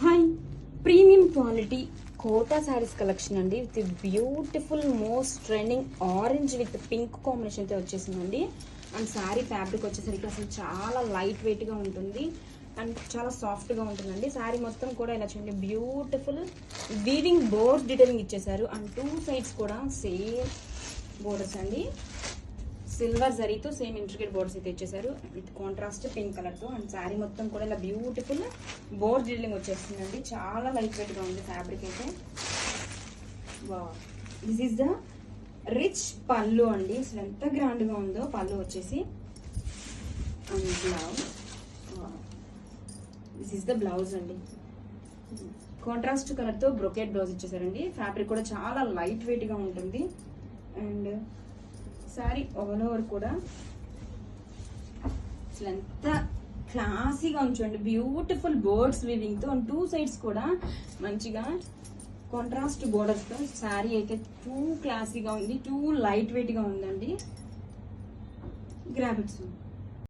Hi, premium quality Kota saris collection అండి. With beautiful most trending orange with pink combination అయితే వచ్చేసిందండి. And sari fabric వచ్చేసరికి అసలు చాలా లైట్ వెయిట్ గా ఉంటుంది అండ్ చాలా సాఫ్ట్ గా ఉంటుందండి. శారీ మొత్తం కూడా ఇలా చూడండి, బ్యూటిఫుల్ వీవింగ్ బోర్డ్స్ డీటెయిలింగ్ ఇచ్చేసారు. అండ్ టూ సైడ్స్ కూడా సేమ్ బోర్డర్స్ అండి. సిల్వర్ జరీతో సేమ్ ఇంట్రికేట్ బోర్డ్స్ అయితే ఇచ్చేసారు విత్ కాంట్రాస్ట్ పింక్ కలర్ తో. అండ్ శారీ మొత్తం కూడా ఇలా బ్యూటిఫుల్ బోర్డ్ డీలింగ్ వచ్చేస్తుందండి. చాలా లైట్ వెయిట్ గా ఉంది ఫ్యాబ్రిక్ అయితే. దిస్ ఈస్ ద రిచ్ పళ్ళు అండి. అసలు ఎంత గ్రాండ్ గా ఉందో పళ్ళు వచ్చేసి. And blouse, this is the blouse అండి. కాంట్రాస్ట్ కలర్ తో బ్రొకెట్ బ్లౌజ్ ఇచ్చేసారండి. ఫ్యాబ్రిక్ కూడా చాలా లైట్ వెయిట్ గా ఉంటుంది. అండ్ శారీ ఆల్ ఓవర్ కూడా అసలు ఎంత క్లాసీగా ఉంచండి, బ్యూటిఫుల్ బోర్డ్స్ వీవింగ్ తో. టూ సైడ్స్ కూడా మంచిగా కాంట్రాస్ట్ బోర్డర్స్ తో శారీ అయితే టూ క్లాసీగా ఉంది, టూ లైట్ వెయిట్ గా ఉందండి. Grab it.